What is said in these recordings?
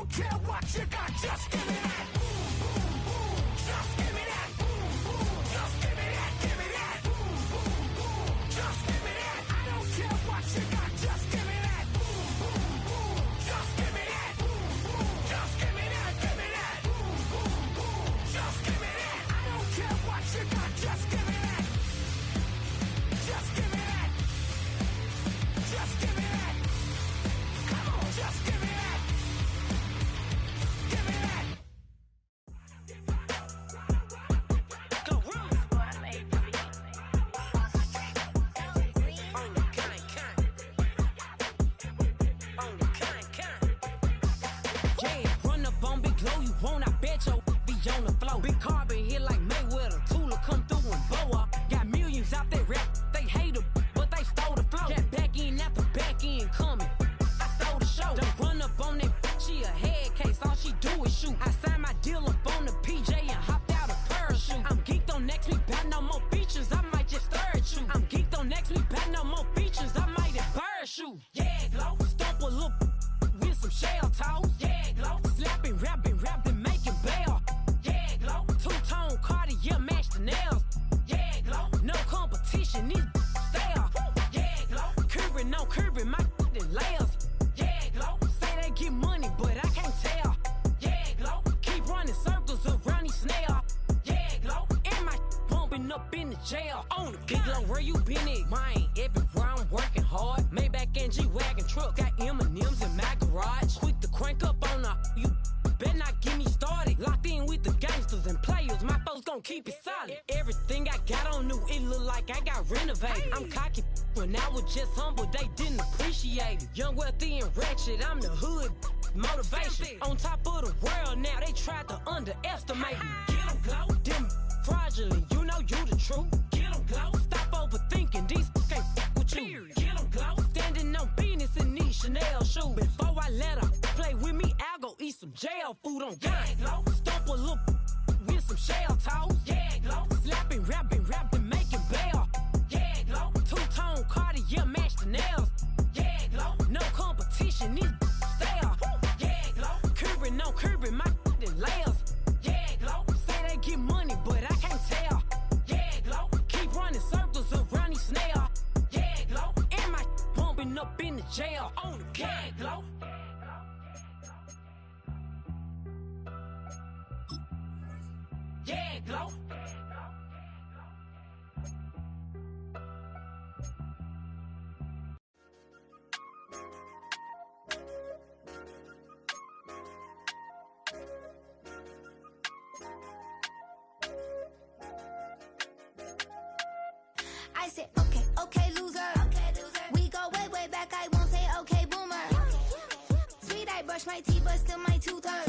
don't care what you got, just give me that. Just give me that. Just give me that, give me that. Just give me that. I don't care what you got, just give me that. Just give me that. Just give me that, give me that. Just give me that. I don't care what you got, just give me that. Just give me that. Just give me that. Come on, just give me that. Give me that. Go run. On the kind. On the kind. Yeah, run up on Big Glow, you won't, I bet your be on the floor. Big Carbon here like Mayweather, Tula come through and bow up. Got millions out there rap, they hate her, but they stole the flow. Got back in after back in coming, I stole the show. Don't run up on that, she a head case, all she do is shoot. I signed my deal up on the PJ and hopped out a parachute. I'm geeked on next week, back no more features, I might just stir you. I'm geeked on next week, back no more features, I might embarrass you. Yeah, Glow, stomp a little with some shell toes. Yeah, Glow, slapping, rapping, making bail. Yeah, Glow, two-tone Cartier match the nails. Yeah, Glow, no competition, these stale. Yeah, Glow, curving, no curving, my layers. Yeah, Glow, say they get money, but I can't tell. Yeah, Glow, keep running circles around these snails. Yeah, Glow, and my bumping up in the jail. On the Big Glow, where you been at? Mine, everywhere I'm working hard. Maybach and G-Wagon truck, got M&M's in my garage. Quick to crank up on her, you better not get me started. Locked in with the gangsters and players, my folks gon' keep it solid. Everything I got on new, it look like I got renovated. I'm cocky when I was just humble, they didn't appreciate it. Young, wealthy, and ratchet, I'm the hood motivation. On top of the world now, they tried to underestimate me. Get 'em, Glow, them fraudulent, you know you the truth. Get 'em, Glow, stop overthinking, these can't fuck with you. Get 'em, Glow, standing on business in these Chanel shoes. Before I let her play with me, I'll go eat some jail food on gang. Glow, stomp a little with some shell toes. Yeah, Glow, slapping, rapping, making bail. Yeah, Glow, two-tone Cartier match the nails. Yeah, Glow, no competition, these stale. Yeah, Glow, curving, no curving, my layers. Yeah, Glow, say they get money, but I can't tell. Yeah, Glow, keep running circles around these snails. Yeah, Glow, and my bumping up in the jail. On the gang, Glow. Yeah, Glow. I said, okay, loser. We go way back, I won't say okay, boomer. Sweet, I brush my teeth, but still my tooth hurt.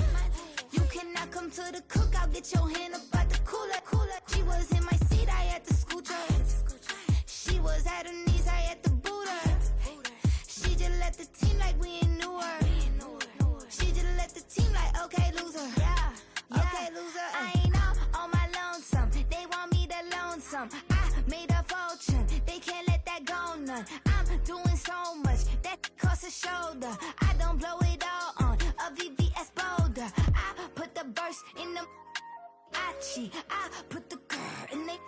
You cannot come to the cookout, get your hand up at the cooler. She was in my seat, I had to scoot her. She was at her knees, I had to boot her. She just let the team like we ain't knew her. She just let the team like, okay, loser. Yeah, okay, loser. I ain't on my lonesome. They want me to loan some. I made a fortune. They can't let that go none. I'm doing so much that costs a shoulder. I don't blow it all on a VVS boulder. I put the burst in the Achi. I put the girl in the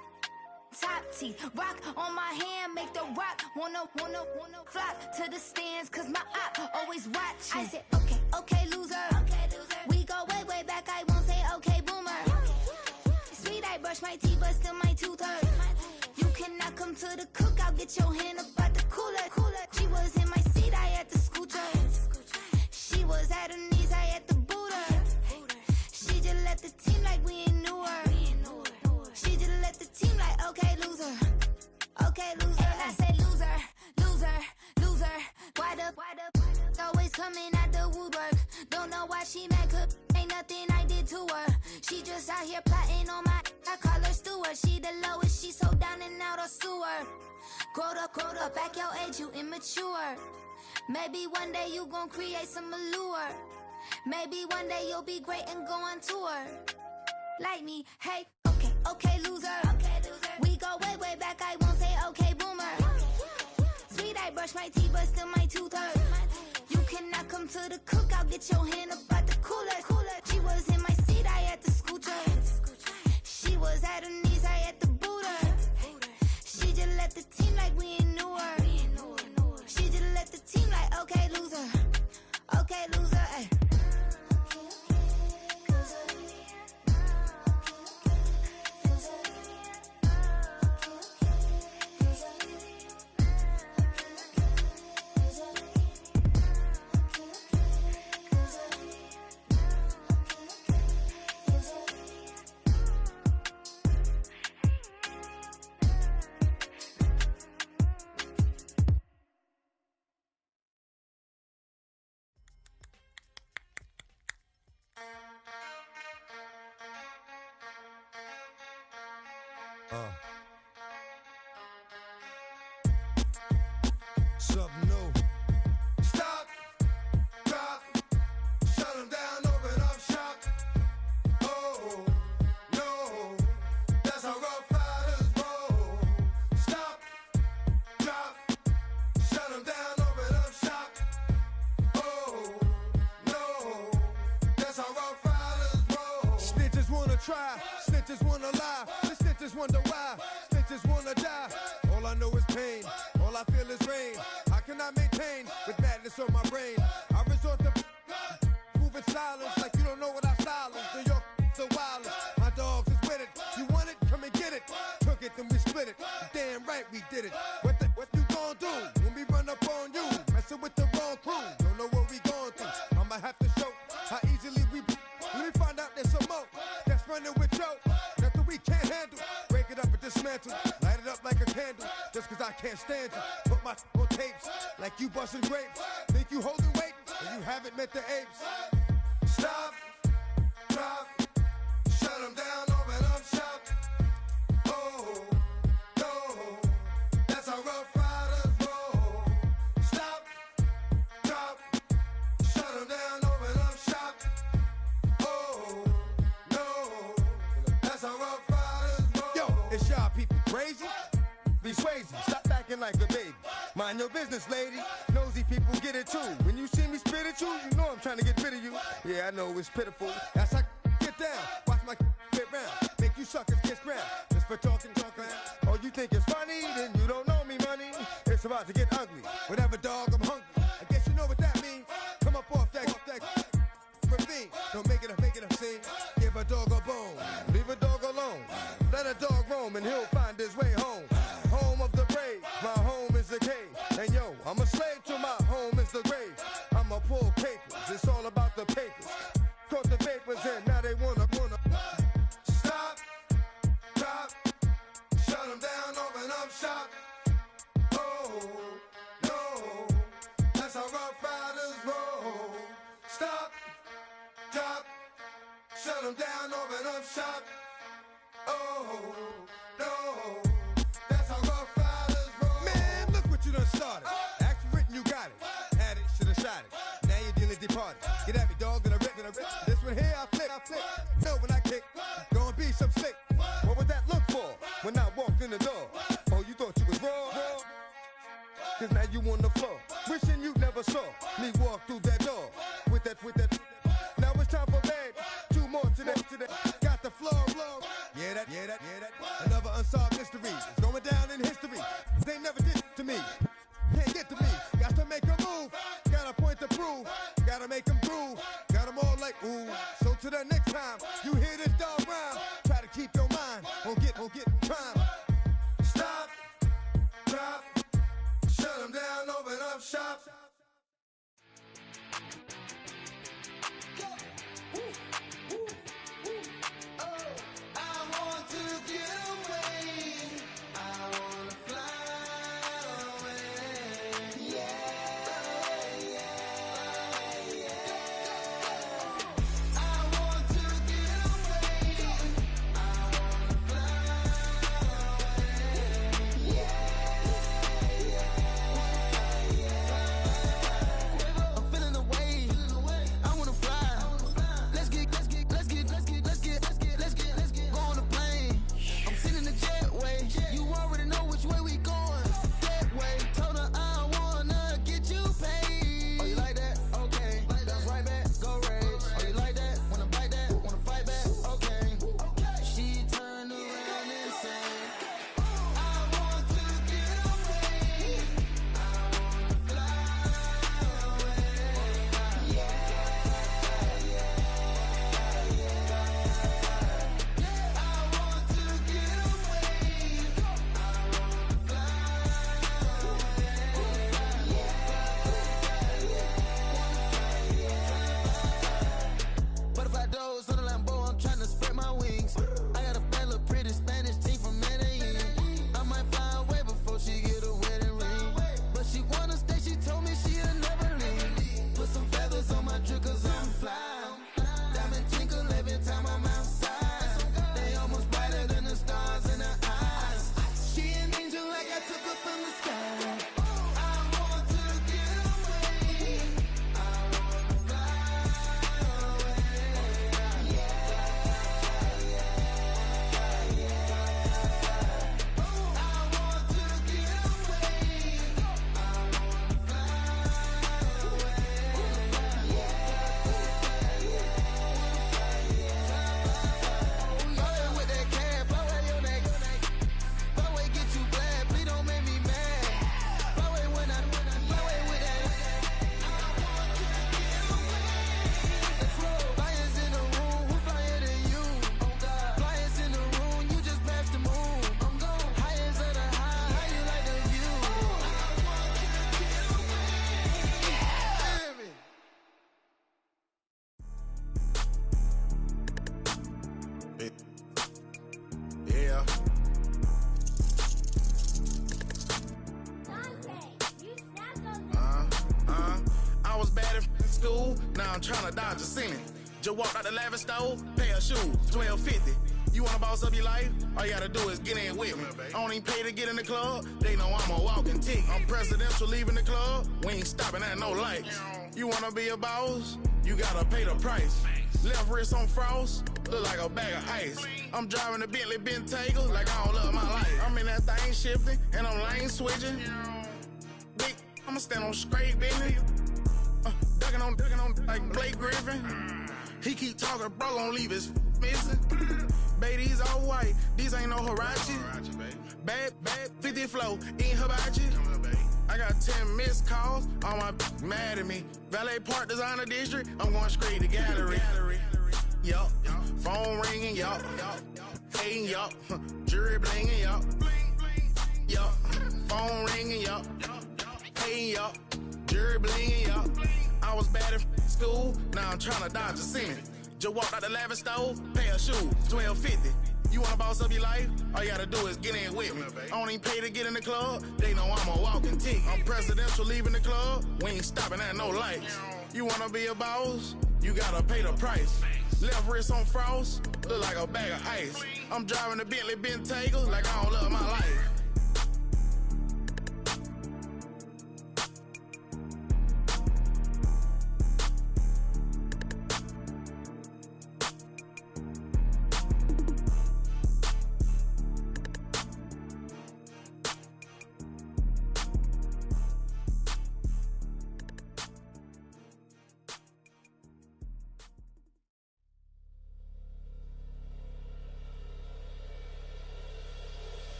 top T. Rock on my hand, make the rock wanna flock to the stands, cause my eye always watching. I said, okay, loser. We go way back, I won't say okay, boomer. Sweet, I brush my teeth, but still my tooth hurt. You cannot come to the cookout, get your hand up at the cooler. She was in my seat, I had to scoot her. She was at her knees, I had to boot her. She just let the team like we ain't knew her. She just let the team like, okay, loser. Okay, loser. And I say loser. Why the always coming at the woodwork? Don't know why she mad, cause ain't nothing I did to her. She just out here plotting on my, I call her steward. She the lowest, she so down and out of sewer. Growed up, back your age, you immature. Maybe one day you gon' create some allure. Maybe one day you'll be great and go on tour. Like me, hey, okay, loser. We go way back, I won't say okay, boomer. Sweet, I brush my teeth, but still my tooth hurt. You cannot come to the cookout, get your hand up out the cooler. She was in my seat, I had to scoot her. She was at her knees, I had to boot her. She just left the team like we ain't knew her. She just left the team like, okay, loser. Okay, loser, ayy. Something new. Stop, drop, shut them down, open up shop. Oh, no, that's how Rough Riders roll. Stop, drop, shut them down, open up shop. Oh, no, that's how Rough Riders roll. Snitches wanna try, snitches wanna lie, the snitches wonder why, snitches wanna die. All I know is pain, all I feel is rain. How can I maintain with madness on my brain? I resort to moving silence like you don't know what I silence. New York, the wildest. My dogs is with it. You want it? Come and get it. Took it, then we split it. Damn right we did it. What you gon' do when we run up on you? Messing with the wrong crew. Don't know what we going through. I'ma have to show how easily we. Let me find out there's some more that's running with Joe. Nothing we can't handle. Break it up and dismantle. Light it up like a candle. Just cause I can't stand you. Put my on tapes like you busting grapes. Think you holding weight and you haven't met the apes. Stop, drop, shut them down, open up shop. Oh, no, that's how Rough Riders roll. Stop, drop, shut them down, open up shop. Oh, no, that's how Rough Riders roll. Yo, it's y'all people crazy? Be swayzy, stop acting like a baby. Mind your business, lady. Nosy people get it too. When you see me spit at you, you know I'm trying to get rid of you. Yeah, I know it's pitiful. That's how get down. Watch my get round. Make you suckers kiss ground. Just for talking. Oh, you think it's funny? Then you don't know me, money. It's about to get ugly. Whatever, dog, I'm hungry. I guess you know what that means. Come up off that ravine. Don't make it a scene. Give a dog a bone. Leave a dog alone. Let a dog roam and he'll find his way home. Home of the brave, my home is the cave. And yo, I'm a slave to my home is the grave. I'ma pull papers, it's all about the papers. Caught the papers and now they wanna stop, drop, shut them down, open up shop. Oh, no, that's how Rough Riders roll. Stop, drop, shut them down, open up shop. Oh, no. Started. Action written, you got it. Had it, should've shot it. Now you're dealing departed. Get at me, dog, gonna rip. This one here, I flip. No, when I kick, gonna be some slick. What would that look for when I walked in the door? Oh, you thought you was raw? Cause now you on the floor. Wishing you never saw me walk through that door. With that. Now it's time for bed. 2 more today. Got the floor blown. Yeah, that. Another unsolved mystery. It's going down in history. They never did to me. Can't get to me. Got to make a move. Got a point to prove. Gotta make them groove. Got them all like ooh. So to the next time you hear this dog rhyme, try to keep your mind on get prime. Stop, drop, shut them down, open up shop. school, now I'm tryna dodge a sentence. Just walked out the lavish store, pay a shoe, $12.50. You wanna boss up your life? All you gotta do is get in with me. I don't even pay to get in the club, they know I'm a walking tick. I'm presidential leaving the club, we ain't stopping at no lights. You wanna be a boss? You gotta pay the price. Left wrist on frost, look like a bag of ice. I'm driving a Bentley Bentayga like I don't love my life. I'm in that thing shifting, and I'm lane switching. Big, I'ma stand on straight business. Ducking on like Blake Griffin. He keep talking, bro, gon' leave his missing. Baby, these all white, these ain't no Hirachi. Bad, 50 flow, ain't hibachi. I got 10 missed calls, all my mad at me. Valet Park Designer District, I'm going straight to gallery. Yup, phone ringing, yup, hating, yup, jury blinging, yup, yup, phone ringing, yup, hating, yup, jury blinging, yup. I was bad at school, now I'm tryna dodge a sentence. Just walked out the lavish store, pay a shoe, $12.50. You wanna boss up your life? All you gotta do is get in with me. I don't even pay to get in the club, they know I'm a walking tick. I'm presidential leaving the club, we ain't stopping at no lights. You wanna be a boss? You gotta pay the price. Left wrist on frost, look like a bag of ice. I'm driving a Bentley Bentayga like I don't love my life.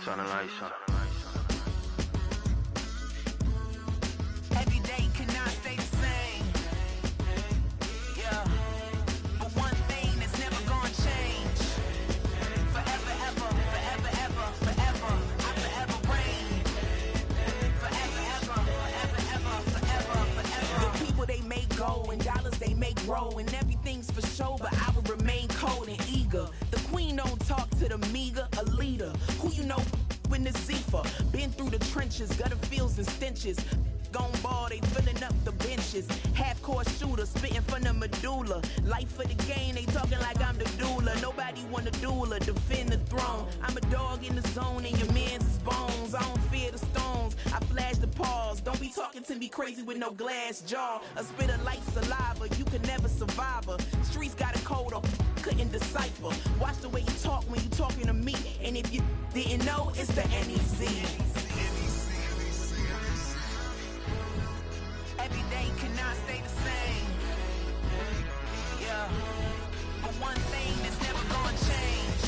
Turn the lights on. Every day cannot stay the same. Yeah. But one thing that's never gonna change. Forever, ever, forever, ever, forever. I forever reign. Forever, ever, forever, ever, forever, forever. The people they make go and dollars they make grow and everything's for show, but I will remain cold and eager. The queen don't talk to the meager, a leader. Who you know in the Zephyr? Been through the trenches, gutter fields and stenches. Gone ball, they filling up the benches. Half-court shooter, spitting from the medulla. Life for the game, they talking like I'm the doula. Nobody want a doula, defend the throne. I'm a dog in the zone and your man's is bones. I don't fear the stones, I flash the paws. Don't be talking to me crazy with no glass jaw. A spit of light saliva, you can never survive her. Streets got a code up, couldn't decipher. Watch the way you talk when you talking to me. And if you didn't know, it's the NEC. Every day cannot stay the same. Yeah. But one thing that's never gonna change.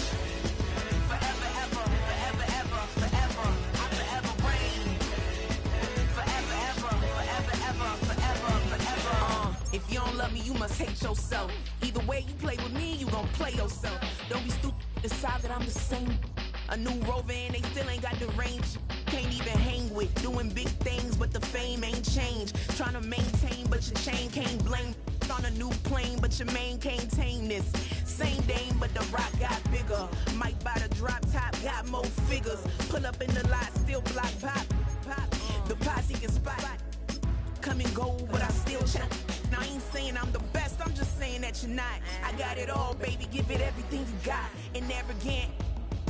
Forever, ever, forever, ever, forever. I forever reign. Forever, ever, forever, ever, forever, forever. If you don't love me, you must hate yourself. Either way you play with me, you gon' play yourself. Don't be stupid, decide that I'm the same. A new rover and they still ain't got the range. Can't even hang with, doing big things, but the fame ain't changed. Trying to maintain, but your chain can't blame. On a new plane, but your main can't tame this. Same dame, but the rock got bigger. Might buy the drop top, got more figures. Pull up in the lot, still block pop. The posse can spot. Come and go, but I still chat. Now I ain't saying I'm the best, I'm just saying that you're not. I got it all, baby, give it everything you got. And arrogant.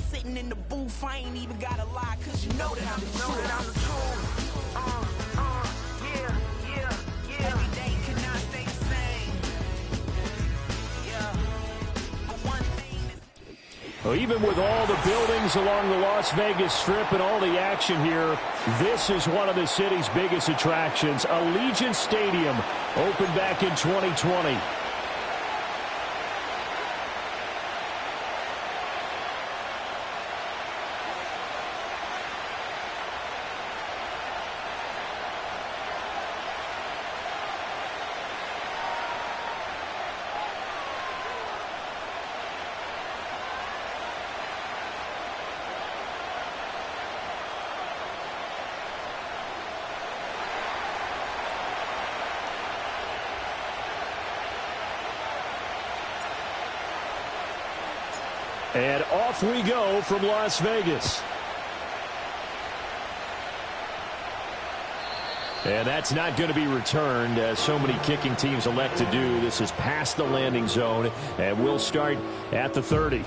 Sitting in the booth, I ain't even gotta lie, cause you know that I'm the truth. Yeah. Every day cannot stay the same. Yeah. But one thing is... Well, even with all the buildings along the Las Vegas Strip and all the action here, this is one of the city's biggest attractions. Allegiant Stadium opened back in 2020. And off we go from Las Vegas. And that's not going to be returned, as so many kicking teams elect to do. This is past the landing zone, and we'll start at the 30.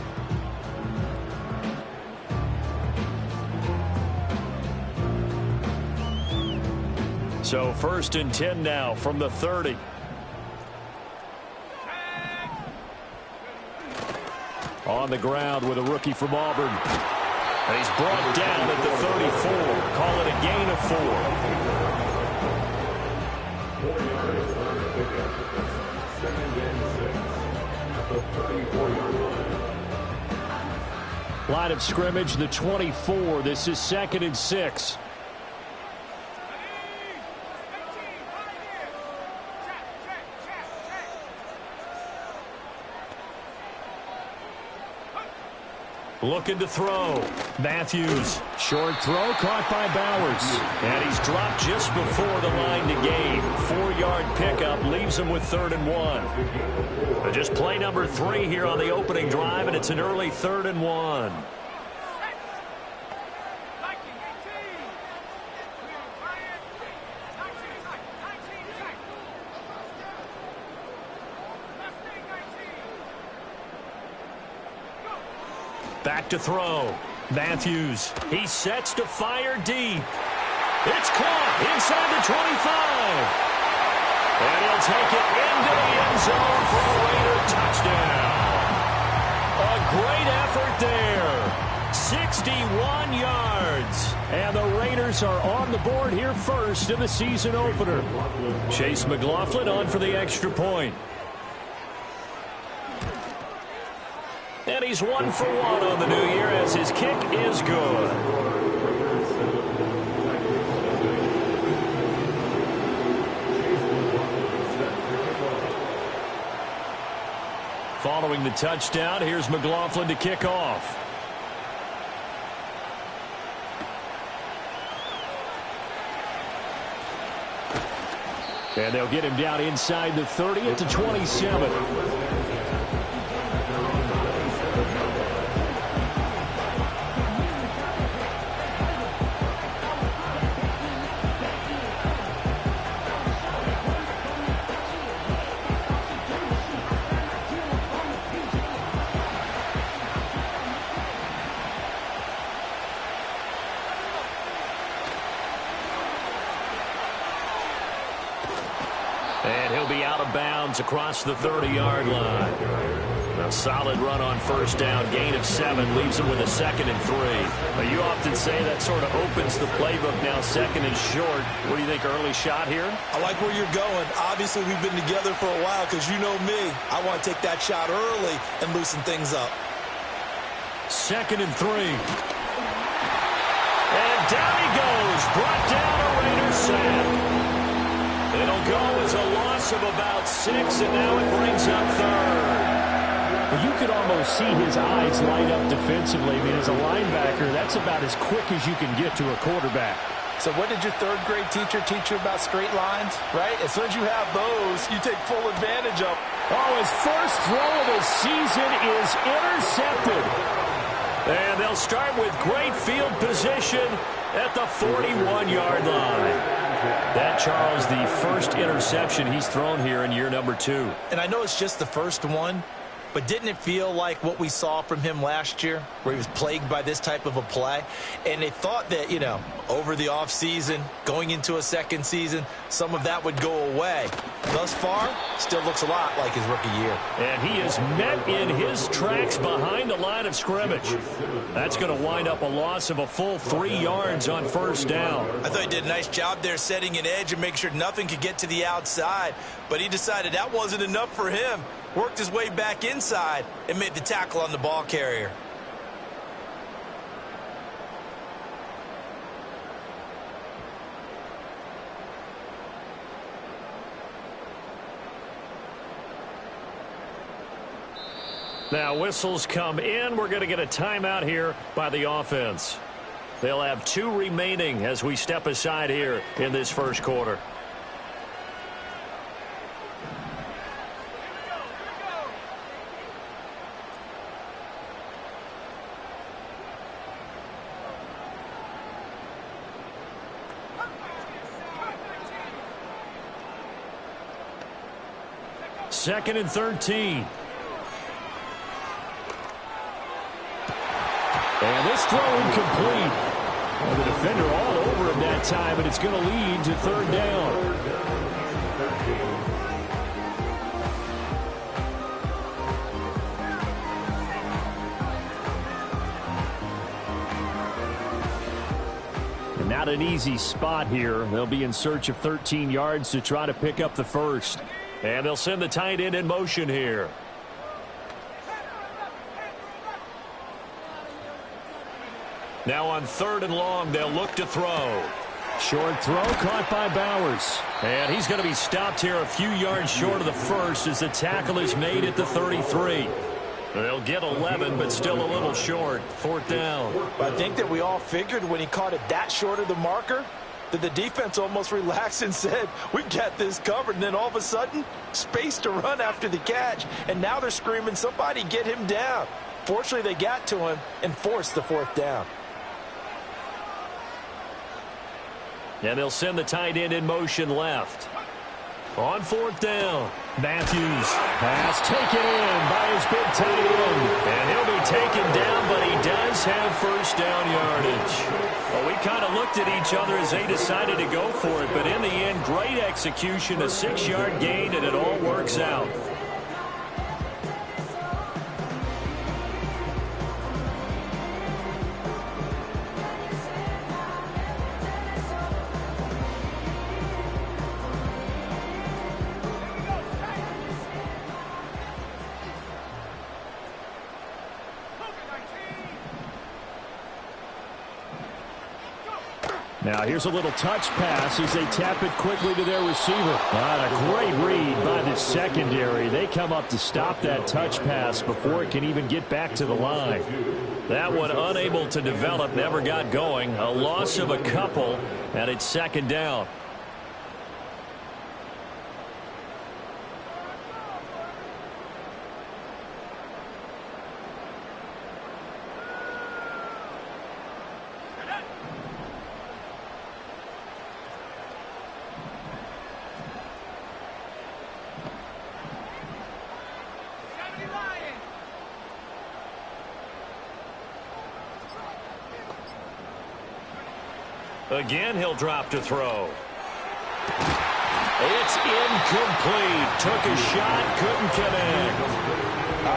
So 1st and 10 now from the 30. On the ground with a rookie from Auburn. And he's brought down at the 34. Call it a gain of 4. Line of scrimmage, the 24. This is 2nd and 6. Looking to throw. Matthews. Short throw caught by Bowers. And he's dropped just before the line to gain. 4-yard pickup leaves him with 3rd and 1. But just play number 3 here on the opening drive, and it's an early 3rd and 1. Back to throw. Matthews. He sets to fire deep. It's caught inside the 25. And he'll take it into the end zone for a Raider touchdown. A great effort there. 61 yards. And the Raiders are on the board here first in the season opener. Chase McLaughlin on for the extra point. And he he's 1 for 1 on the new year as his kick is good. Following the touchdown, here's McLaughlin to kick off. And they'll get him down inside the 30 at the 27. And he'll be out of bounds across the 30-yard line. A solid run on first down, gain of 7, leaves him with a 2nd and 3. But you often say that sort of opens the playbook now, 2nd and short. What do you think, early shot here? I like where you're going. Obviously, we've been together for a while because you know me. I want to take that shot early and loosen things up. 2nd and 3. And down he goes, brought down a Raider sack. It'll go as a loss of about 6, and now it brings up 3rd. Well, you could almost see his eyes light up defensively. I mean, as a linebacker, that's about as quick as you can get to a quarterback. So what did your 3rd grade teacher teach you about straight lines, right? As soon as you have those, you take full advantage of. Oh, his first throw of the season is intercepted. And they'll start with great field position at the 41-yard line. That, Charles, the first interception he's thrown here in year number 2. And I know it's just the first one, but didn't it feel like what we saw from him last year, where he was plagued by this type of a play? And they thought that, you know, over the offseason, going into a second season, some of that would go away. Thus far, still looks a lot like his rookie year. And he is met in his tracks behind the line of scrimmage. That's going to wind up a loss of a full 3 yards on first down. I thought he did a nice job there setting an edge and making sure nothing could get to the outside. But he decided that wasn't enough for him. Worked his way back inside and made the tackle on the ball carrier. Now whistles come in. We're going to get a timeout here by the offense. They'll have 2 remaining as we step aside here in this first quarter. Second and 13. And this throw incomplete. Well, the defender all over him that time, and it's going to lead to 3rd down. And not an easy spot here. They'll be in search of 13 yards to try to pick up the first. And they'll send the tight end in motion here. Now on 3rd and long, they'll look to throw. Short throw caught by Bowers. And he's going to be stopped here a few yards short of the first as the tackle is made at the 33. They'll get 11, but still a little short. 4th down. I think that we all figured when he caught it that short of the marker that the defense almost relaxed and said, we got this covered. And then all of a sudden, space to run after the catch. And now they're screaming, somebody get him down. Fortunately, they got to him and forced the 4th down. And they'll send the tight end in motion left. On 4th down, Matthews. Pass taken in by his big tight end. And he'll be taken down, but he does have first down yardage. Well, we kind of looked at each other as they decided to go for it, but in the end, great execution, a 6-yard gain, and it all works out. Now here's a little touch pass as they tap it quickly to their receiver. A great read by the secondary. They come up to stop that touch pass before it can even get back to the line. That one unable to develop, never got going. A loss of a couple, and it's second down. Again, he'll drop to throw. It's incomplete. Took a shot, couldn't connect.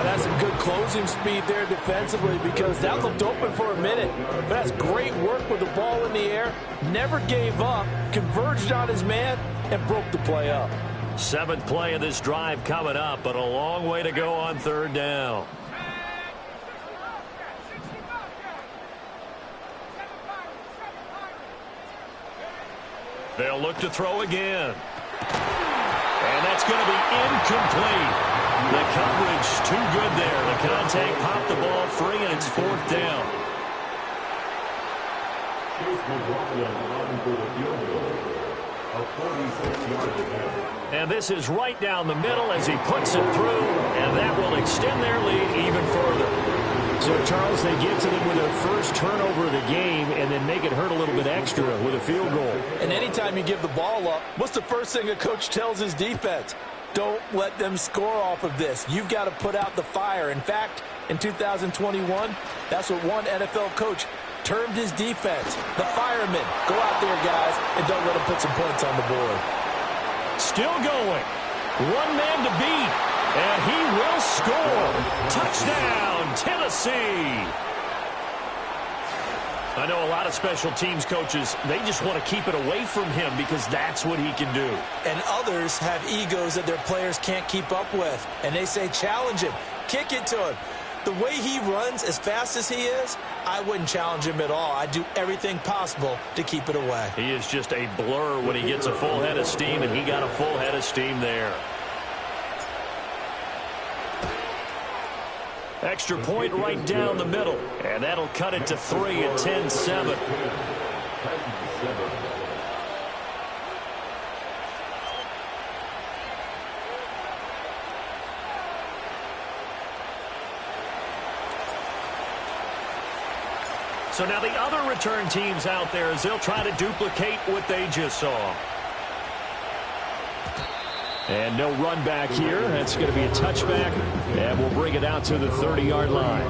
That's some good closing speed there defensively because that looked open for a minute. But that's great work with the ball in the air. Never gave up, converged on his man, and broke the play up. 7th play of this drive coming up, but a long way to go on 3rd down. They'll look to throw again. And that's going to be incomplete. The coverage too good there. The contact popped the ball free, and it's 4th down. And this is right down the middle as he puts it through, and that will extend their lead even further. So, Charles, they get to them with their first turnover of the game and then make it hurt a little bit extra with a field goal. And anytime you give the ball up, what's the first thing a coach tells his defense? Don't let them score off of this. You've got to put out the fire. In fact, in 2021, that's what one NFL coach termed his defense. The firemen. Go out there, guys, and don't let them put some points on the board. Still going. One man to beat. And he will score. Touchdown, Tennessee. I know a lot of special teams coaches, they just want to keep it away from him because that's what he can do. And others have egos that their players can't keep up with. And they say, challenge him. Kick it to him. The way he runs as fast as he is, I wouldn't challenge him at all. I'd do everything possible to keep it away. He is just a blur when he gets a full head of steam, and he got a full head of steam there. Extra point right down the middle. And that'll cut it to 3 at 10-7. So now the other return teams out there as they'll try to duplicate what they just saw. And no run back here. That's going to be a touchback. And we'll bring it out to the 30-yard line.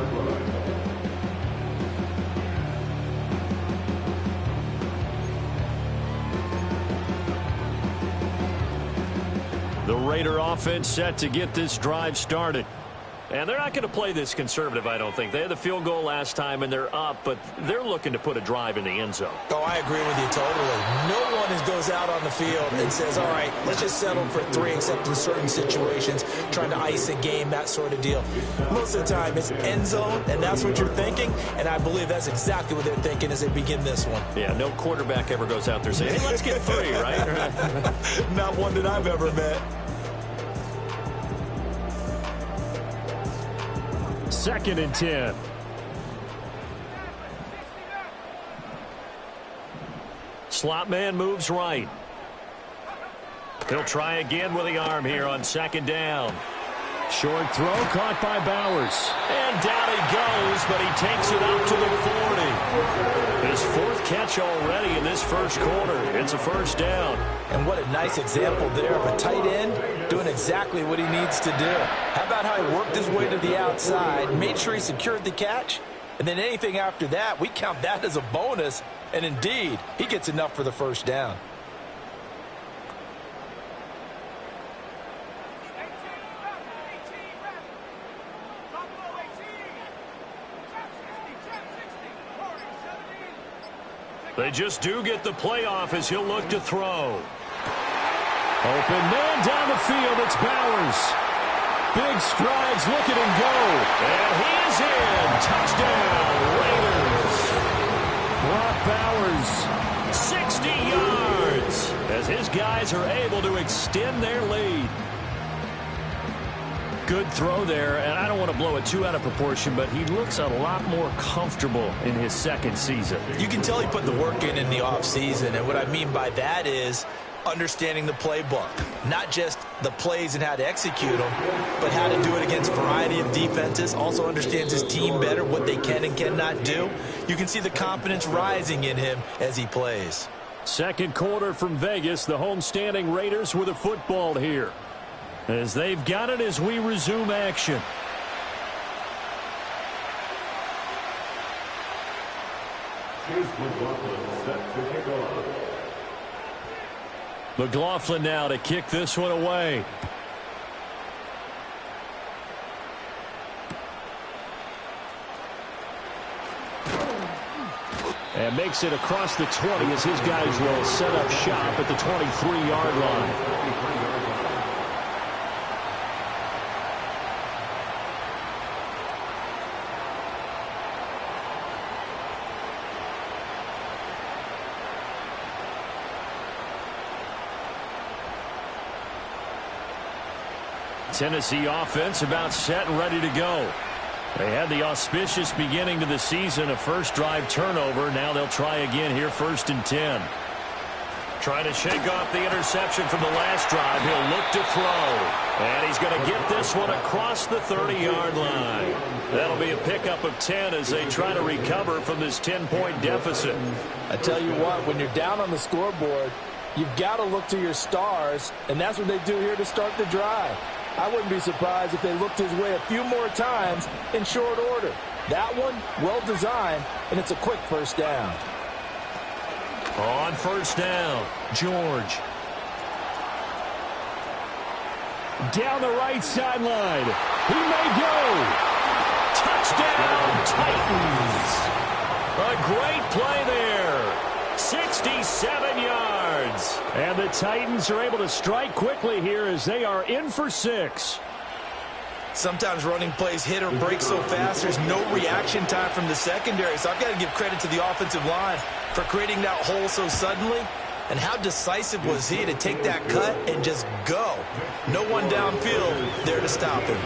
The Raider offense set to get this drive started. And they're not going to play this conservative, I don't think. They had the field goal last time, and they're up, but they're looking to put a drive in the end zone. Oh, I agree with you totally. No one goes out on the field and says, all right, let's just settle for 3, except in certain situations, trying to ice a game, that sort of deal. Most of the time, it's end zone, and that's what you're thinking, and I believe that's exactly what they're thinking as they begin this one. Yeah, no quarterback ever goes out there saying, hey, let's get 3, right? Not one that I've ever met. 2nd and 10. Slot man moves right. He'll try again with the arm here on 2nd down. Short throw caught by Bowers. And down he goes, but he takes it up to the 40. His 4th catch already in this first quarter. It's a first down. And what a nice example there of a tight end doing exactly what he needs to do. How about how he worked his way to the outside, made sure he secured the catch, and then anything after that, we count that as a bonus. And indeed, he gets enough for the first down. They just do get the playoff as he'll look to throw. Open man down the field. It's Bowers. Big strides. Look at him go. And he's in. Touchdown, Raiders. Brock Bowers 60 yards as his guys are able to extend their lead. Good throw there, and I don't want to blow it too out of proportion, but he looks a lot more comfortable in his second season. You can tell he put the work in the offseason, and what I mean by that is understanding the playbook. Not just the plays and how to execute them, but how to do it against a variety of defenses. Also understands his team better, what they can and cannot do. You can see the confidence rising in him as he plays. Second quarter from Vegas. The homestanding Raiders with a football here, as they've got it as we resume action. McLaughlin now to kick this one away. And makes it across the 20 as his guys will set up shop at the 23-yard line. Tennessee offense about set and ready to go. They had the auspicious beginning to the season, a first drive turnover. Now they'll try again here, 1st and 10. Trying to shake off the interception from the last drive. He'll look to throw. And he's going to get this one across the 30-yard line. That'll be a pickup of 10 as they try to recover from this 10-point deficit. I tell you what, when you're down on the scoreboard, you've got to look to your stars, and that's what they do here to start the drive. I wouldn't be surprised if they looked his way a few more times in short order. That one, well designed, and it's a quick first down. On first down, George. Down the right sideline. He may go. Touchdown, Titans. A great play there. 67 yards. And the Titans are able to strike quickly here as they are in for 6. Sometimes running plays hit or break so fast, there's no reaction time from the secondary. So I've got to give credit to the offensive line for creating that hole so suddenly. And how decisive was he to take that cut and just go? No one downfield there to stop him.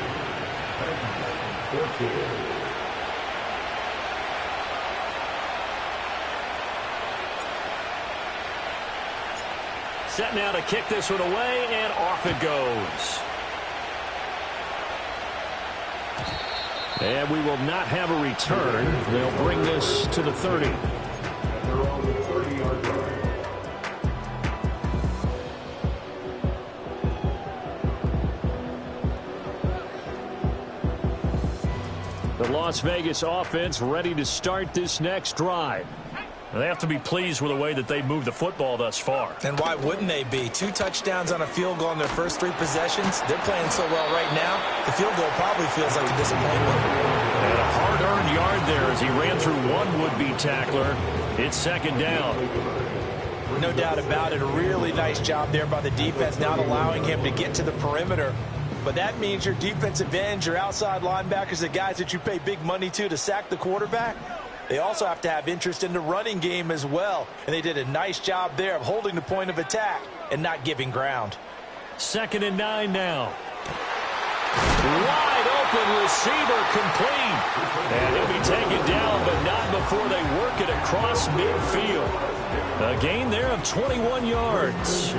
Set now to kick this one away, and off it goes. And we will not have a return. They'll bring this to the 30. They're on the 30-yard line. The Las Vegas offense ready to start this next drive. They have to be pleased with the way that they've moved the football thus far. And why wouldn't they be? 2 touchdowns on a field goal in their first 3 possessions. They're playing so well right now, the field goal probably feels like a disappointment. And a hard-earned yard there as he ran through one would-be tackler. It's second down. No doubt about it. A really nice job there by the defense, not allowing him to get to the perimeter. But that means your defensive ends, your outside linebackers, the guys that you pay big money to sack the quarterback, they also have to have interest in the running game as well. And they did a nice job there of holding the point of attack and not giving ground. 2nd and 9 now. Wide open receiver complete. And he'll be taken down, but not before they work it across midfield. A gain there of 21 yards.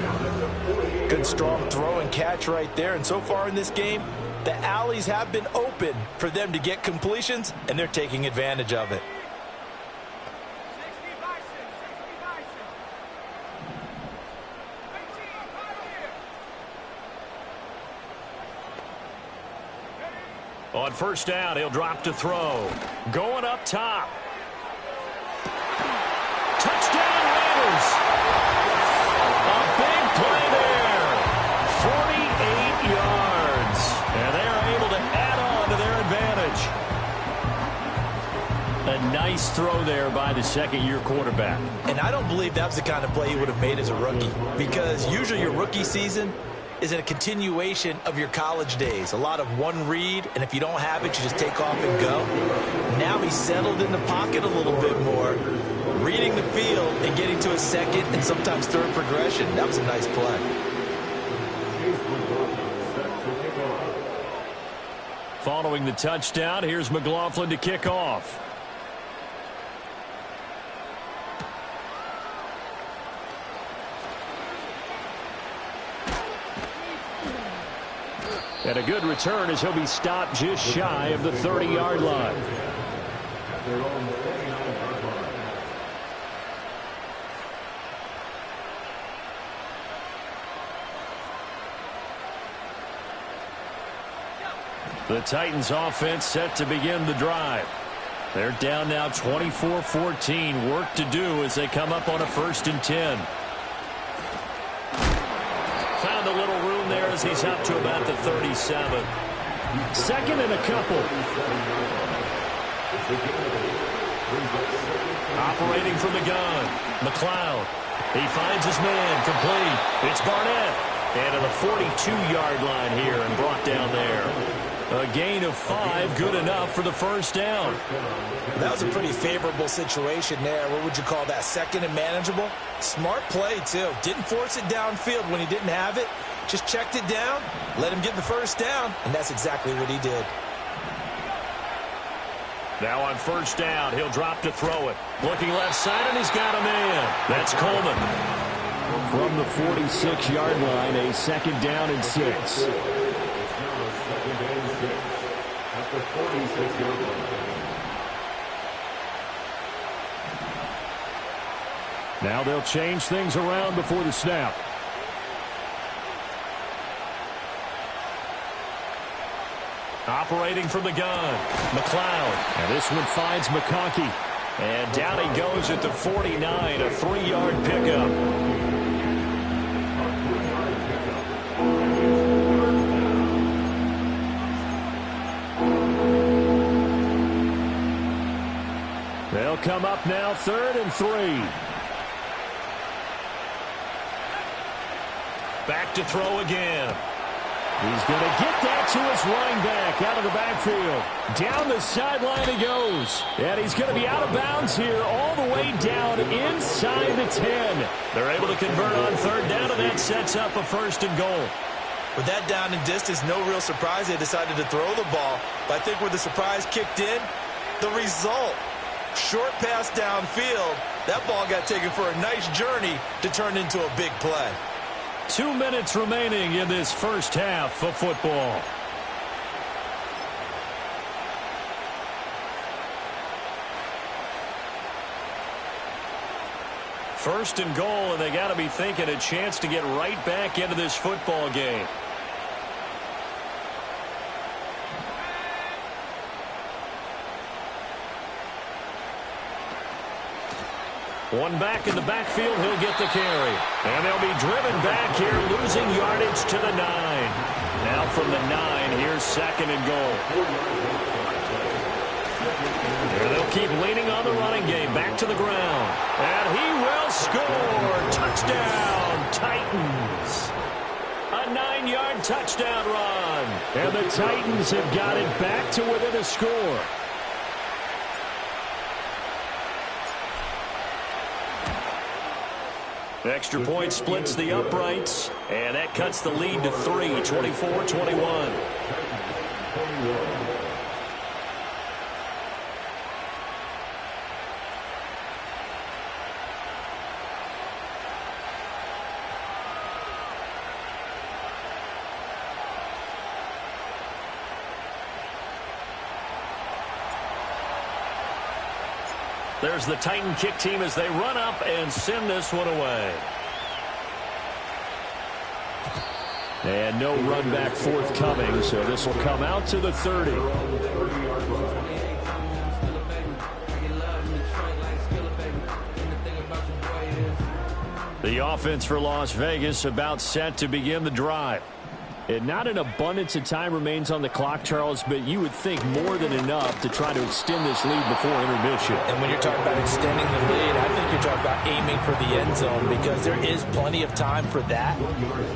Good strong throw and catch right there. And so far in this game, the alleys have been open for them to get completions, and they're taking advantage of it. On first down, he'll drop to throw. Going up top. Touchdown, Raiders. A big play there. 48 yards. And they are able to add on to their advantage. A nice throw there by the second-year quarterback. And I don't believe that was the kind of play he would have made as a rookie, because usually your rookie season is a continuation of your college days. A lot of one read, and if you don't have it, you just take off and go. Now he's settled in the pocket a little bit more, reading the field and getting to a second and sometimes third progression. That was a nice play. Following the touchdown, here's McLaughlin to kick off. And a good return as he'll be stopped just shy of the 30-yard line. The Titans offense set to begin the drive. They're down now 24-14. Work to do as they come up on a 1st and 10. Found a little room there as he's up to about the 37. 2nd and a couple. Operating from the gun. McLeod. He finds his man. Complete. It's Barnett. And to the 42-yard line here and brought down there. A gain of 5, good enough for the 1st down. That was a pretty favorable situation there. What would you call that? 2nd and manageable? Smart play, too. Didn't force it downfield when he didn't have it. Just checked it down, let him get the 1st down, and that's exactly what he did. Now on 1st down, he'll drop to throw it. Looking left side, and he's got a man. That's Coleman. From the 46-yard line, a 2nd down and 6. Now they'll change things around before the snap. Operating from the gun, McLeod. And this one finds McConkey. And down he goes at the 49, a 3-yard pickup. They'll come up now 3rd and 3. Back to throw again. He's going to get that to his running back out of the backfield. Down the sideline he goes. And he's going to be out of bounds here all the way down inside the 10. They're able to convert on 3rd down, and that sets up a 1st and goal. With that down and distance, no real surprise they decided to throw the ball. But I think where the surprise kicked in, the result. Short pass downfield. That ball got taken for a nice journey to turn into a big play. 2 minutes remaining in this 1st half of football. First and goal, and they got to be thinking a chance to get right back into this football game. One back in the backfield, he'll get the carry. And they'll be driven back here, losing yardage to the 9. Now from the 9, here's 2nd and goal. And they'll keep leaning on the running game, back to the ground. And he will score. Touchdown, Titans. A 9-yard touchdown run. And the Titans have got it back to within a score. Extra point splits the uprights, and that cuts the lead to 3, 24-21. There's the Titan kick team as they run up and send this one away. And no run back forthcoming, so this will come out to the 30. The offense for Las Vegas about set to begin the drive. And not an abundance of time remains on the clock, Charles, but you would think more than enough to try to extend this lead before intermission. And when you're talking about extending the lead, I think you're talking about aiming for the end zone because there is plenty of time for that.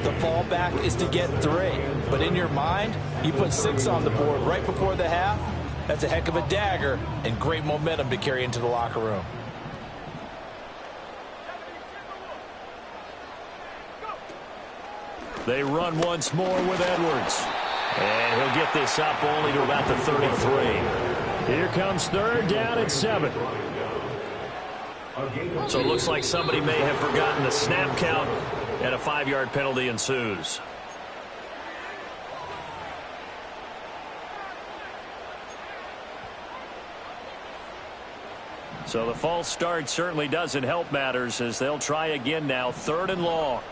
The fallback is to get 3. But in your mind, you put 6 on the board right before the half. That's a heck of a dagger and great momentum to carry into the locker room. They run once more with Edwards. And he'll get this up only to about the 33. Here comes third down and 7. So it looks like somebody may have forgotten the snap count, and a 5-yard penalty ensues. So the false start certainly doesn't help matters as they'll try again now, 3rd and long.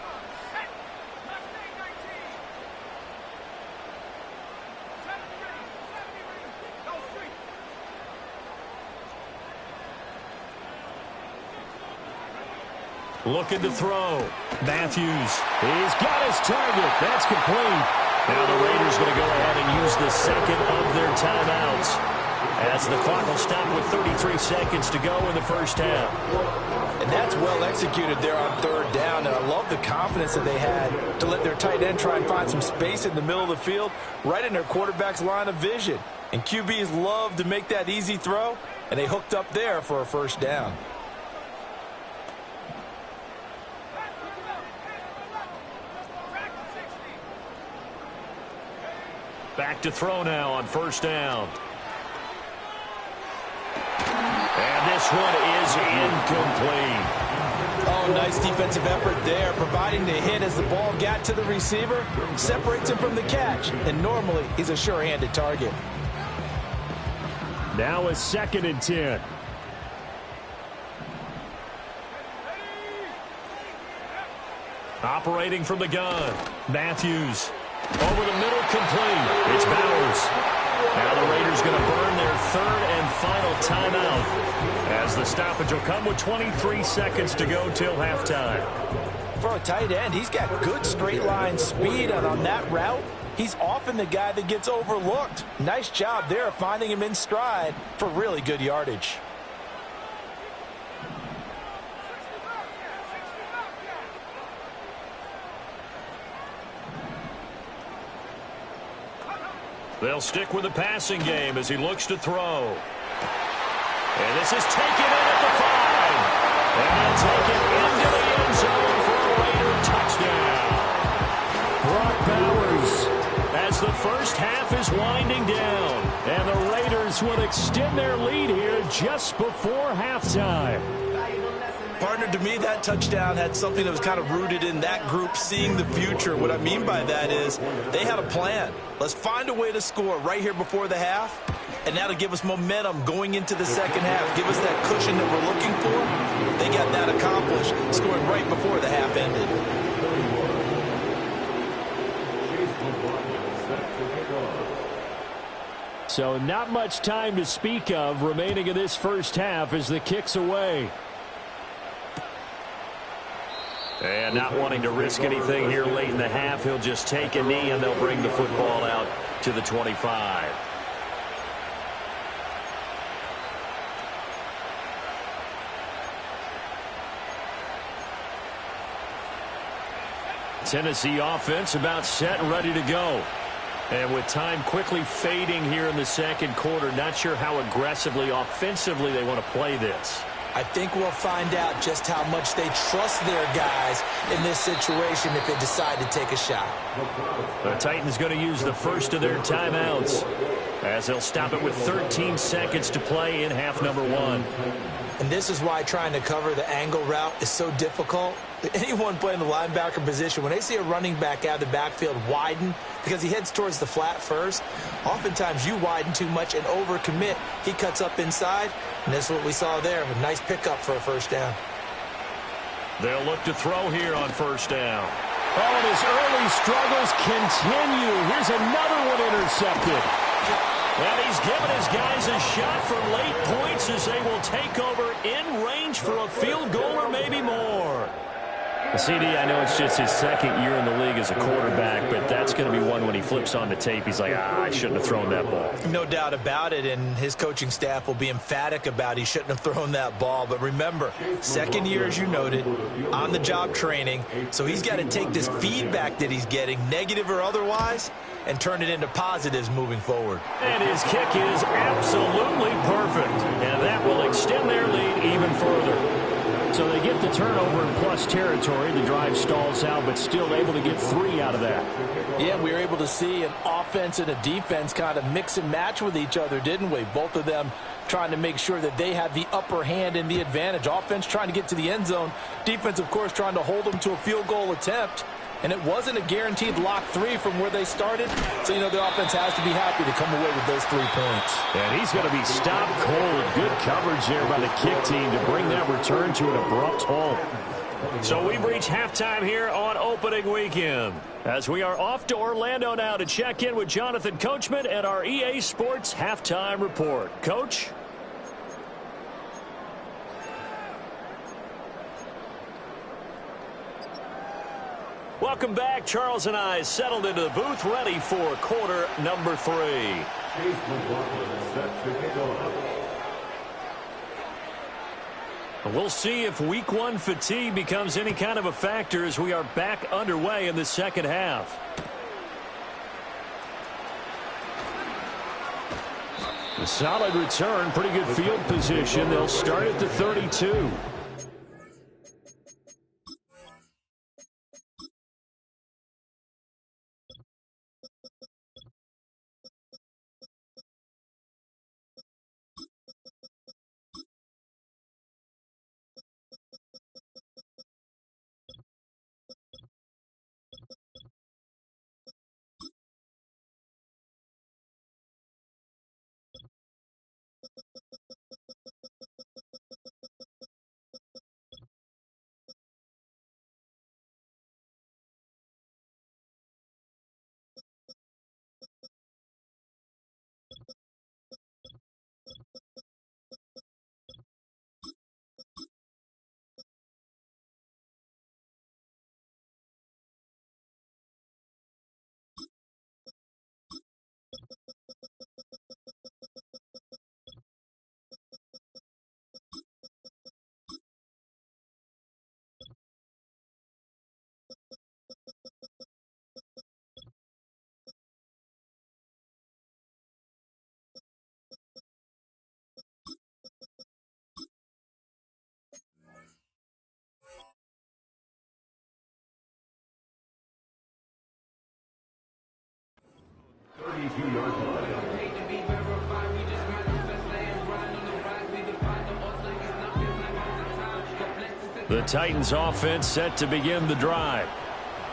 Looking to throw. Matthews. He's got his target. That's complete. Now the Raiders going to go ahead and use the second of their timeouts, as the clock will stop with 33 seconds to go in the first half. And that's well executed there on 3rd down. And I love the confidence that they had to let their tight end try and find some space in the middle of the field, right in their quarterback's line of vision. And QBs love to make that easy throw, and they hooked up there for a first down. Back to throw now on 1st down. And this one is incomplete. Oh, nice defensive effort there, providing the hit as the ball got to the receiver, separates him from the catch, and normally he's a sure-handed target. Now a 2nd and 10. Operating from the gun, Matthews. Over the middle, complete. It's Bowers. Now the Raiders going to burn their 3rd and final timeout, as the stoppage will come with 23 seconds to go till halftime. For a tight end, he's got good straight line speed, and on that route, he's often the guy that gets overlooked. Nice job there of finding him in stride for really good yardage. They'll stick with the passing game as he looks to throw. And this is taken in at the 5. And they'll take it into the end zone for a Raider touchdown. Brock Bowers, as the first half is winding down. And the Raiders will extend their lead here just before halftime. Partner, to me, that touchdown had something that was kind of rooted in that group seeing the future. What I mean by that is they had a plan. Let's find a way to score right here before the half, and that'll give us momentum going into the second half, give us that cushion that we're looking for. They got that accomplished, scoring right before the half ended. So not much time to speak of remaining in this first half as the kick's away. And not wanting to risk anything here late in the half, he'll just take a knee and they'll bring the football out to the 25. Tennessee offense about set and ready to go. And with time quickly fading here in the second quarter, not sure how aggressively, offensively they want to play this. I think we'll find out just how much they trust their guys in this situation if they decide to take a shot. The Titans going to use the first of their timeouts as they'll stop it with 13 seconds to play in half number 1. And this is why trying to cover the angle route is so difficult. Anyone playing the linebacker position, when they see a running back out of the backfield widen because he heads towards the flat first, oftentimes you widen too much and overcommit. He cuts up inside, and that's what we saw there. A nice pickup for a first down. They'll look to throw here on first down. Oh, and his early struggles continue. Here's another one intercepted. And he's given his guys a shot for late points as they will take over in range for a field goal or maybe more. CD, I know it's just his second year in the league as a quarterback, but that's going to be one when he flips on the tape. He's like, I shouldn't have thrown that ball. No doubt about it, and his coaching staff will be emphatic about he shouldn't have thrown that ball. But remember, second year, as you noted, on-the-job training, so he's got to take this feedback that he's getting, negative or otherwise, and turn it into positives moving forward. And his kick is absolutely perfect, and that will extend their lead even further. So they get the turnover in plus territory. The drive stalls out, but still able to get 3 out of that. Yeah, we were able to see an offense and a defense kind of mix and match with each other, didn't we? Both of them trying to make sure that they had the upper hand and the advantage. Offense trying to get to the end zone. Defense, of course, trying to hold them to a field goal attempt. And it wasn't a guaranteed lock 3 from where they started. So, the offense has to be happy to come away with those 3 points. And he's going to be stopped cold. Good coverage there by the kick team to bring that return to an abrupt halt. So we've reached halftime here on opening weekend. As we are off to Orlando now to check in with Jonathan Coachman and our EA Sports Halftime Report. Coach? Welcome back. Charles and I settled into the booth, ready for quarter number 3. We'll see if week 1 fatigue becomes any kind of a factor as we are back underway in the second half. A solid return, pretty good field position. They'll start at the 32. The Titans offense set to begin the drive.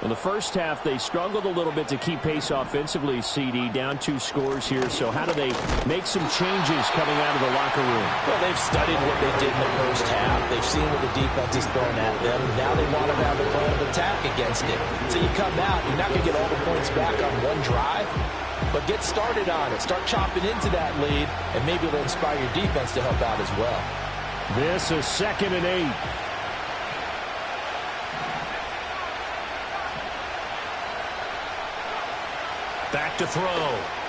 In the first half, they struggled a little bit to keep pace offensively, CD, down 2 scores here. So how do they make some changes coming out of the locker room? Well, they've studied what they did in the first half. They've seen what the defense is throwing at them. Now they want to have a plan of attack against it. So you come out, you're not going to get all the points back on one drive, but get started on it. Start chopping into that lead, and maybe it'll inspire your defense to help out as well. This is 2nd and 8. Back to throw.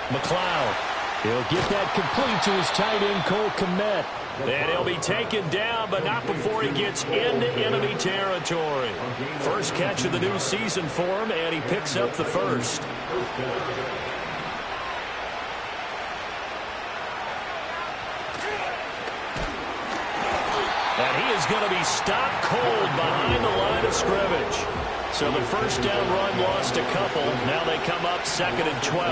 McLeod. He'll get that complete to his tight end, Cole Kmet. And he'll be taken down, but not before he gets into enemy territory. First catch of the new season for him, and he picks up the first. And he is going to be stopped cold behind the line of scrimmage. So the first down run lost a couple. Now they come up 2nd and 12.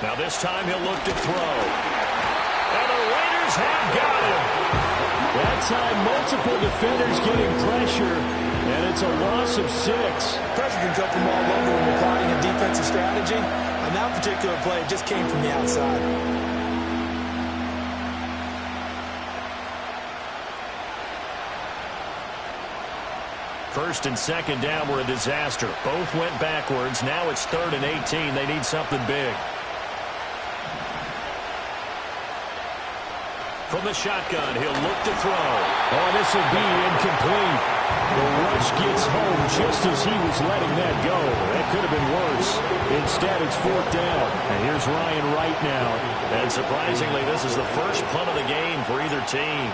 Now this time he'll look to throw. And the Raiders have got him. That time multiple defenders getting pressure. And it's a loss of 6. Pressure can come from all over when you're plotting a defensive strategy. On that particular play, it just came from the outside. First and second down were a disaster. Both went backwards. Now it's 3rd and 18. They need something big. From the shotgun, he'll look to throw. Oh, this will be incomplete. The rush gets home just as he was letting that go. That could have been worse. Instead, it's 4th down. And here's Ryan Wright now. And surprisingly, this is the first punt of the game for either team.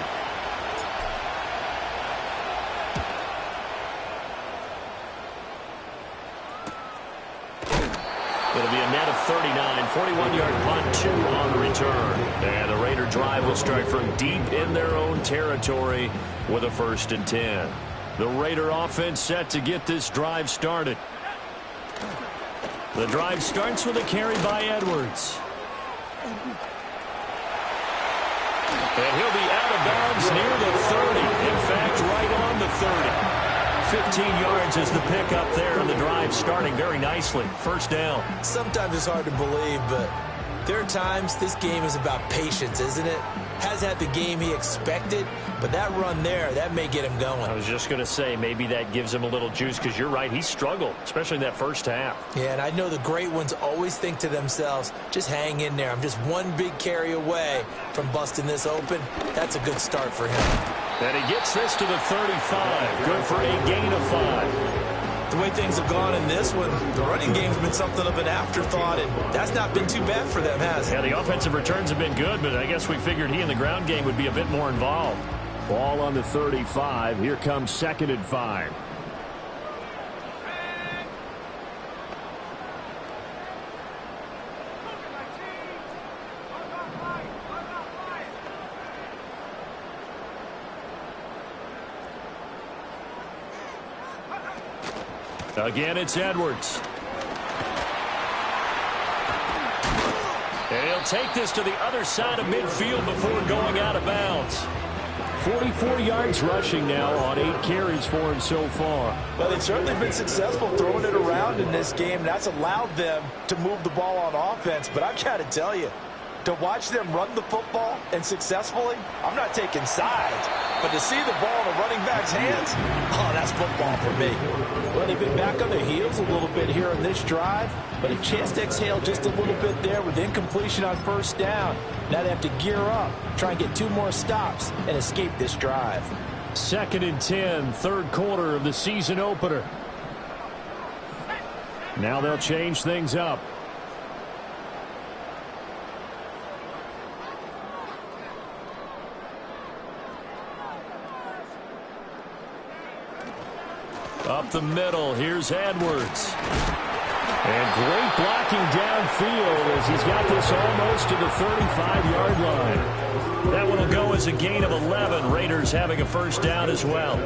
It'll be a net of 39, 41-yard punt, 2 on the return. And the Raider drive will start from deep in their own territory with a 1st and 10. The Raider offense set to get this drive started. The drive starts with a carry by Edwards. And he'll be out of bounds near the 30. In fact, right on the 30. 15 yards is the pickup there, and the drive starting very nicely. 1st down. Sometimes it's hard to believe, but there are times this game is about patience, isn't it? Hasn't had the game he expected, but that run there, that may get him going. I was just going to say, maybe that gives him a little juice, because you're right, he struggled, especially in that 1st half. Yeah, and I know the great ones always think to themselves, just hang in there. I'm just one big carry away from busting this open. That's a good start for him. And he gets this to the 35. Good for a gain of 5. The way things have gone in this one, the running game's been something of an afterthought, and that's not been too bad for them, has it? Yeah, the offensive returns have been good, but I guess we figured he in the ground game would be a bit more involved. Ball on the 35. Here comes 2nd and 5. Again, it's Edwards. And he'll take this to the other side of midfield before going out of bounds. 44 yards rushing now on 8 carries for him so far. Well, they've certainly been successful throwing it around in this game. That's allowed them to move the ball on offense. But I've got to tell you, to watch them run the football and successfully, I'm not taking sides. But to see the ball in a running back's hands, oh, that's football for me. Well, they've been back on their heels a little bit here on this drive, but a chance to exhale just a little bit there with incompletion on 1st down. Now they have to gear up, try and get 2 more stops, and escape this drive. 2nd and 10, 3rd quarter of the season opener. Now they'll change things up. Up the middle, here's Edwards. And great blocking downfield as he's got this almost to the 35-yard line. That one will go as a gain of 11. Raiders having a 1st down as well.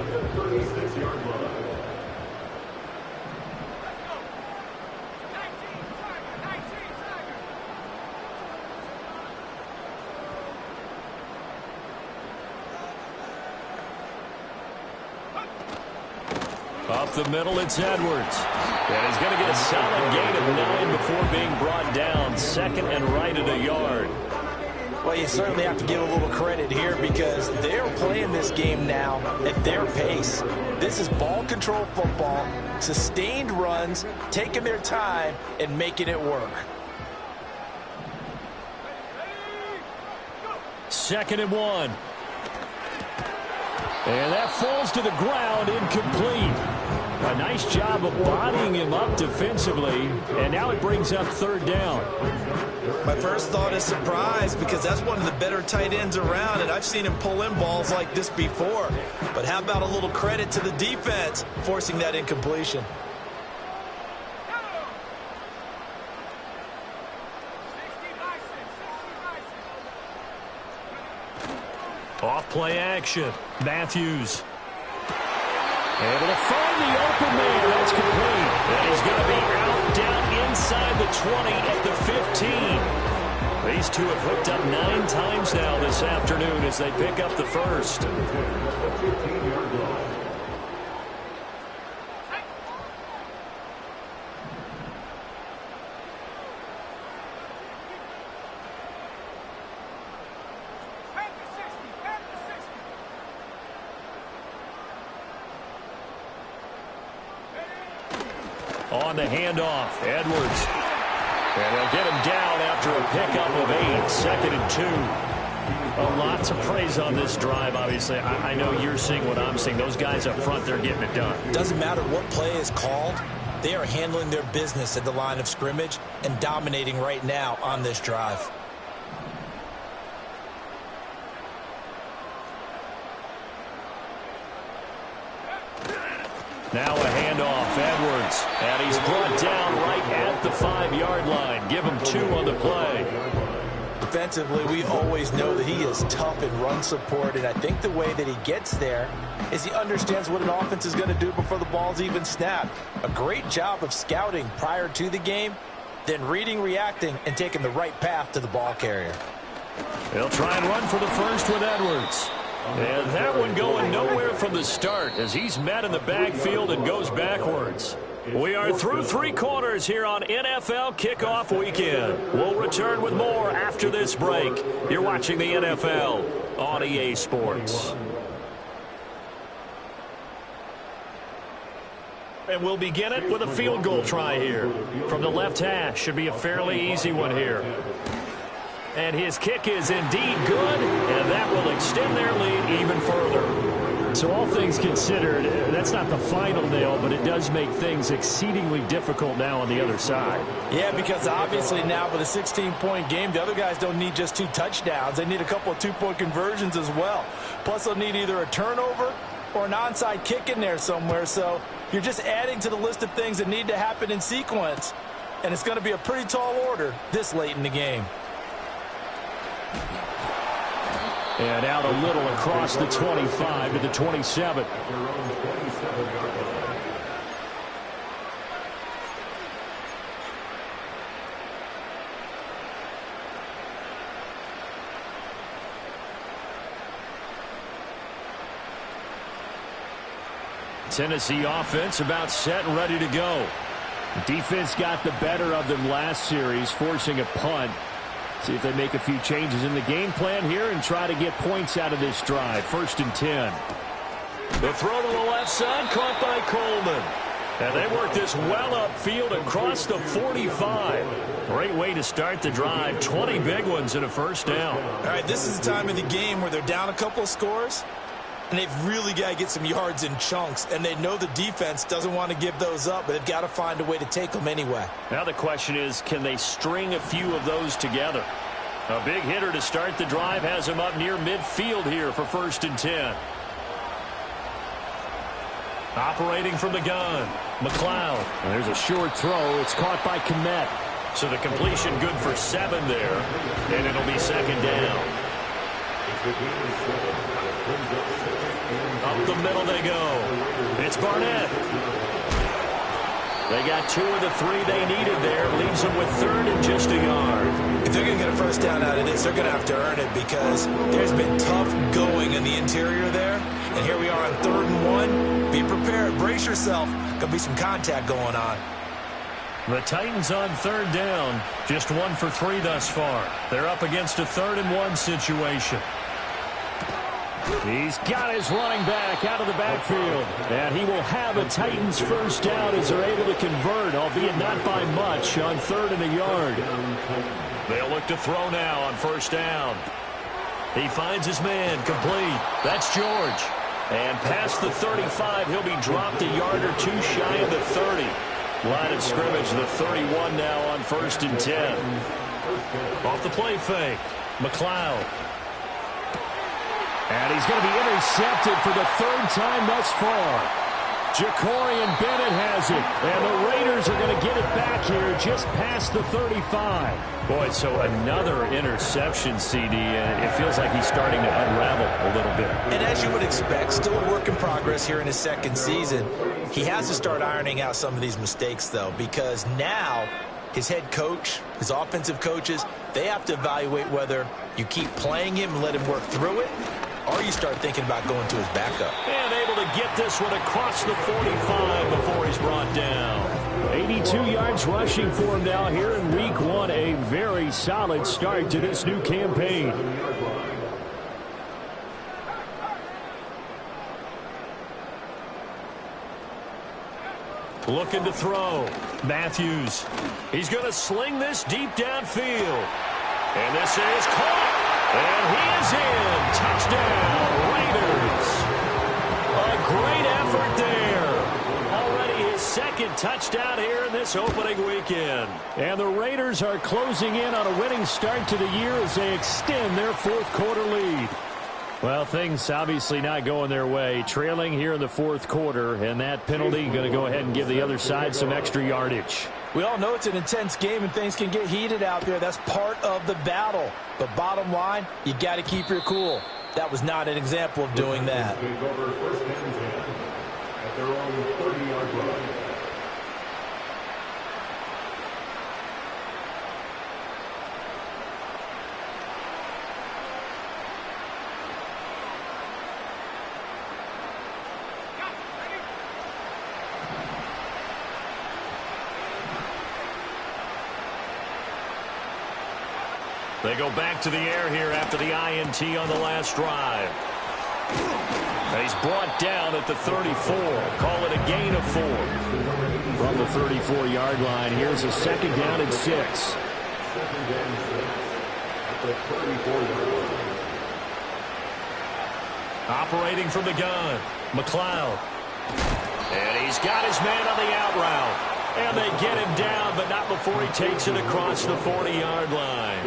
Up the middle, it's Edwards. And he's going to get a solid gain of 9 before being brought down. 2nd and right at a yard. Well, you certainly have to give a little credit here because they're playing this game now at their pace. This is ball control football, sustained runs, taking their time and making it work. 2nd and 1. And that falls to the ground, incomplete. A nice job of bodying him up defensively, and now it brings up 3rd down. My first thought is surprise because that's one of the better tight ends around, and I've seen him pull in balls like this before. But how about a little credit to the defense forcing that incompletion? Off play action. Matthews. Able to find the open man. That's complete. And he's going to be out down inside the 20 at the 15. These two have hooked up 9 times now this afternoon as they pick up the 1st. On the handoff, Edwards. And they'll get him down after a pickup of 8, 2nd and 2. A lot to praise on this drive, obviously. I know you're seeing what I'm seeing. Those guys up front, they're getting it done. Doesn't matter what play is called. They are handling their business at the line of scrimmage and dominating right now on this drive. Now a handoff, Edwards. Edwards. And he's brought down right at the 5-yard line. Give him 2 on the play. Defensively, we always know that he is tough in run support, and I think the way that he gets there is he understands what an offense is going to do before the ball's even snapped. A great job of scouting prior to the game, then reading, reacting, and taking the right path to the ball carrier. They'll try and run for the first with Edwards. And that one going nowhere from the start as he's met in the backfield and goes backwards. We are through 3 quarters here on NFL Kickoff Weekend. We'll return with more after this break. You're watching the NFL on EA Sports. And we'll begin it with a field goal try here. From the left hash, should be a fairly easy one here. And his kick is indeed good, and that will extend their lead even further. So all things considered, that's not the final nail, but it does make things exceedingly difficult now on the other side. Yeah, because obviously now with a 16-point game, the other guys don't need just 2 touchdowns. They need a couple of 2-point conversions as well. Plus, they'll need either a turnover or an onside kick in there somewhere. So you're just adding to the list of things that need to happen in sequence. And it's going to be a pretty tall order this late in the game. And out a little across the 25 to the 27. Tennessee offense about set and ready to go. Defense got the better of them last series, forcing a punt. See if they make a few changes in the game plan here and try to get points out of this drive. 1st and 10. The throw to the left side, caught by Coleman. And they work this well upfield across the 45. Great way to start the drive. 20 big ones and a first down. All right, this is the time of the game where they're down a couple of scores, and they've really got to get some yards in chunks, and they know the defense doesn't want to give those up, but they've got to find a way to take them anyway. Now the question is, can they string a few of those together? A big hitter to start the drive has him up near midfield here for 1st and 10. Operating from the gun, McLeod. And there's a short throw. It's caught by Kmet. So the completion good for 7 there, and it'll be 2nd down. Up the middle they go. It's Barnett. They got 2 of the 3 they needed there. Leaves them with 3rd and just a yard. If they're going to get a first down out of this, they're going to have to earn it because there's been tough going in the interior there. And here we are on 3rd and 1. Be prepared. Brace yourself. Going to be some contact going on. The Titans on 3rd down. Just 1 for 3 thus far. They're up against a 3rd and 1 situation. He's got his running back out of the backfield. And he will have a Titans first down as they're able to convert, albeit not by much, on 3rd and a yard. They'll look to throw now on 1st down. He finds his man, complete. That's George. And past the 35, he'll be dropped a yard or 2 shy of the 30. Line of scrimmage, the 31 now on 1st and 10. Off the play fake, McLeod. And he's going to be intercepted for the 3rd time thus far. Jacorian Bennett has it. And the Raiders are going to get it back here just past the 35. Boy, so another interception, CD, and it feels like he's starting to unravel a little bit. And as you would expect, still a work in progress here in his 2nd season. He has to start ironing out some of these mistakes, though, because now his head coach, his offensive coaches, they have to evaluate whether you keep playing him and let him work through it, or you start thinking about going to his backup. And able to get this one across the 45 before he's brought down. 82 yards rushing for him now here in week 1. A very solid start to this new campaign. Looking to throw. Matthews. He's going to sling this deep downfield. And this is caught. And he is in. Touchdown, Raiders. A great effort there. Already his 2nd touchdown here in this opening weekend. And the Raiders are closing in on a winning start to the year as they extend their 4th quarter lead. Well, things obviously not going their way. Trailing here in the fourth quarter, and that penalty going to go ahead and give the other side some extra yardage. We all know it's an intense game and things can get heated out there. That's part of the battle. But bottom line, you got to keep your cool. That was not an example of doing that. At their own 30-yard line. They go back to the air here after the INT on the last drive. He's brought down at the 34. Call it a gain of 4. From the 34-yard line, here's a second down and 6. Second down and 6 at the 34-yard line. Operating from the gun, McLeod. And he's got his man on the out route. And they get him down, but not before he takes it across the 40-yard line.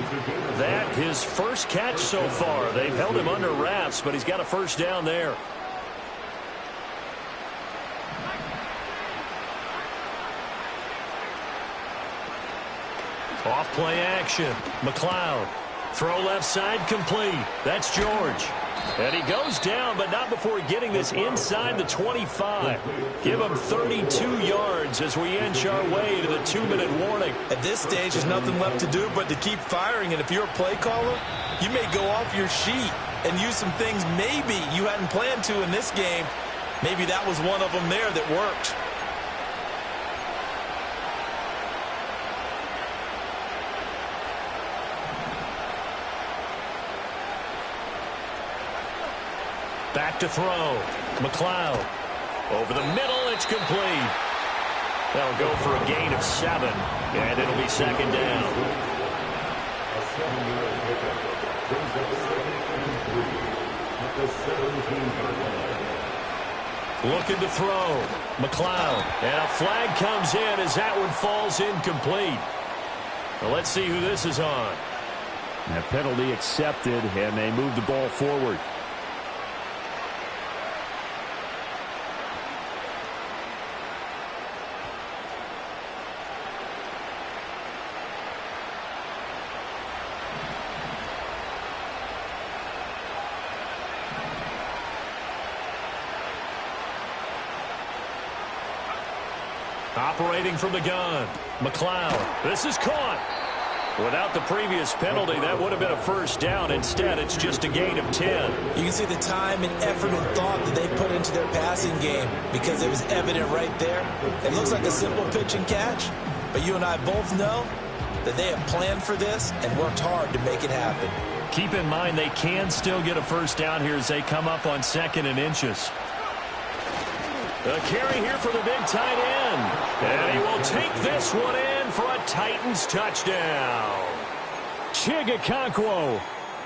That his first catch so far. They've held him under wraps, but he's got a first down there. Off play action. McLeod. Throw left side complete. That's George. And he goes down, but not before getting this inside the 25. Give him 32 yards as we inch our way to the 2-minute warning. At this stage, there's nothing left to do but to keep firing. And if you're a play caller, you may go off your sheet and use some things maybe you hadn't planned to in this game. Maybe that was one of them there that worked. Back to throw. McLeod. Over the middle, it's complete. They'll go for a gain of 7, and it'll be second down. A 7-yard pickup. Brings up 2nd and 3 at the 17-yard line. Looking to throw. McLeod. And a flag comes in as that one falls incomplete. Well, let's see who this is on. That penalty accepted, and they move the ball forward. Operating from the gun. McLeod. This is caught. Without the previous penalty, that would have been a first down. Instead, it's just a gain of 10. You can see the time and effort and thought that they put into their passing game because it was evident right there. It looks like a simple pitch and catch, but you and I both know that they have planned for this and worked hard to make it happen. Keep in mind they can still get a first down here as they come up on 2nd and inches. A carry here for the big tight end. And he will take this one in for a Titans touchdown. Chigakonkwo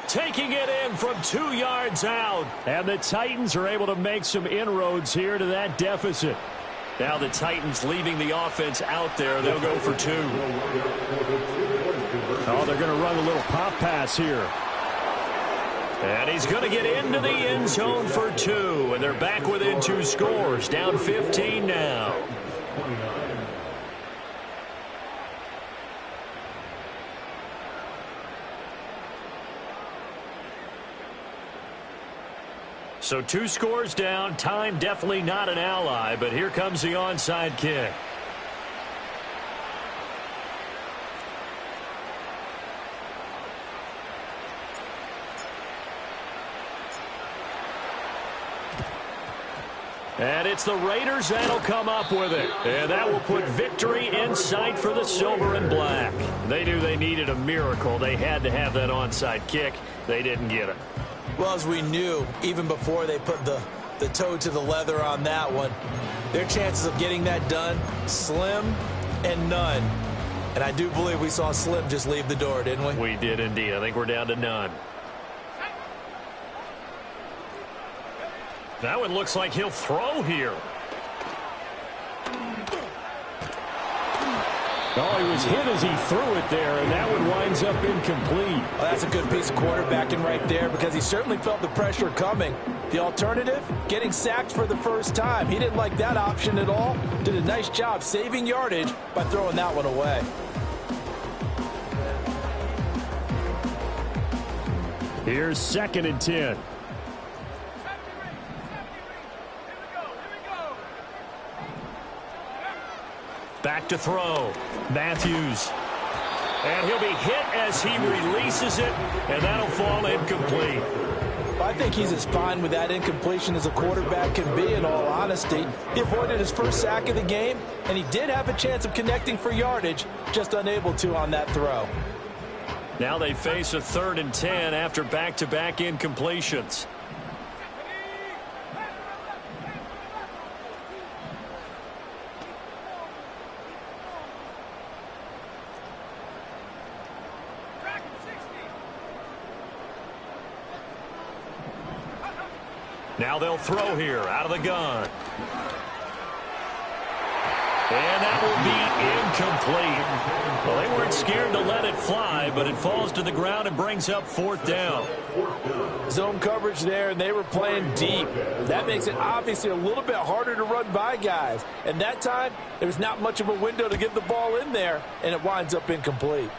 taking it in from 2 yards out. And the Titans are able to make some inroads here to that deficit. Now the Titans leaving the offense out there. They'll go for 2. Oh, they're going to run a little pop pass here. And he's going to get into the end zone for 2. And they're back within 2 scores. Down 15 now. So 2 scores down. Time definitely not an ally. But here comes the onside kick. And it's the Raiders that'll come up with it. And that will put victory in sight for the silver and black. They knew they needed a miracle. They had to have that onside kick. They didn't get it. Well, as we knew, even before they put the toe to the leather on that one, their chances of getting that done, slim and none. And I do believe we saw Slim just leave the door, didn't we? We did indeed. I think we're down to none. That one looks like he'll throw here. Oh, he was hit as he threw it there, and that one winds up incomplete. Well, that's a good piece of quarterbacking right there because he certainly felt the pressure coming. The alternative, getting sacked for the first time. He didn't like that option at all. Did a nice job saving yardage by throwing that one away. Here's 2nd and 10. Back to throw. Matthews. And he'll be hit as he releases it, and that'll fall incomplete. I think he's as fine with that incompletion as a quarterback can be, in all honesty. He avoided his first sack of the game, and he did have a chance of connecting for yardage, just unable to on that throw. Now they face a 3rd and 10 after back-to-back incompletions. Now they'll throw here out of the gun. And that will be incomplete. Well, they weren't scared to let it fly, but it falls to the ground and brings up 4th down. Zone coverage there, and they were playing deep. That makes it obviously a little bit harder to run by guys. And that time, there was not much of a window to get the ball in there, and it winds up incomplete.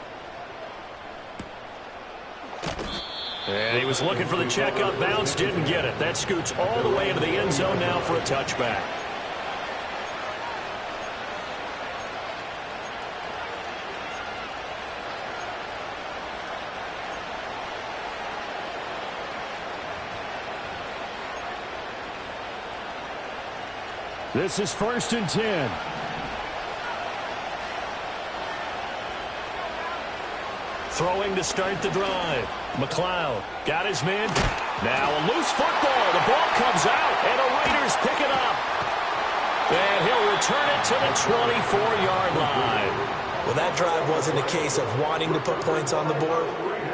And he was looking for the check-up bounce, didn't get it. That scoots all the way into the end zone now for a touchback. This is 1st and 10. Throwing to start the drive. McLeod got his man. Now a loose football. The ball comes out, and the Raiders pick it up. And he'll return it to the 24-yard line. Well, that drive wasn't a case of wanting to put points on the board.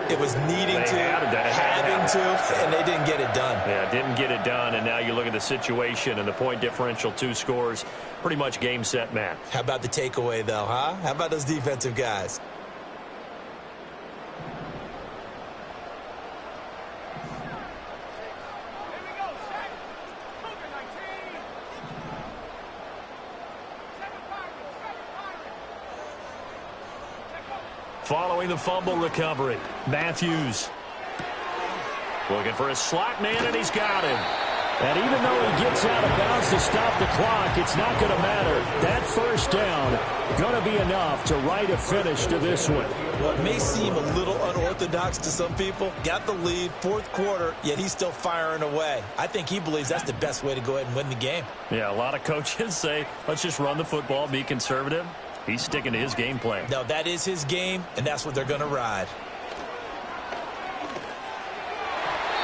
It was needing to, having to, and they didn't get it done. Yeah, didn't get it done, and now you look at the situation and the point differential, 2 scores, pretty much game, set, match. How about the takeaway, though, huh? How about those defensive guys? Following the fumble recovery, Matthews looking for a slot man, and he's got him. And even though he gets out of bounds to stop the clock, it's not going to matter. That 1st down going to be enough to write a finish to this one. Well, it may seem a little unorthodox to some people. Got the lead, 4th quarter, yet he's still firing away. I think he believes that's the best way to go ahead and win the game. Yeah, a lot of coaches say, let's just run the football, be conservative. He's sticking to his game plan. No, that is his game, and that's what they're going to ride.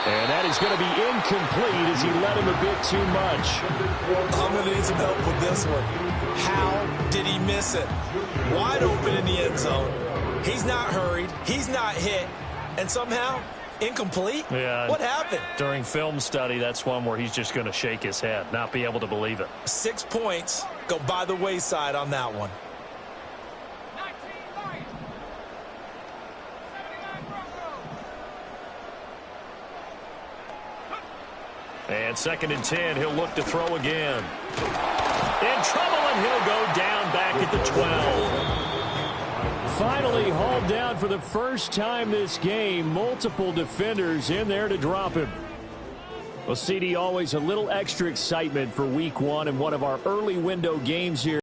And that is going to be incomplete as he let him a bit too much. I'm going to need some help with this one. How did he miss it? Wide open in the end zone. He's not hurried. He's not hit. And somehow, incomplete? Yeah. What happened? During film study, that's one where he's just going to shake his head, not be able to believe it. 6 points go by the wayside on that one. And 2nd and 10, he'll look to throw again. In trouble, and he'll go down back at the 12. Finally hauled down for the first time this game. Multiple defenders in there to drop him. Well, CD, always a little extra excitement for week 1 and one of our early window games here.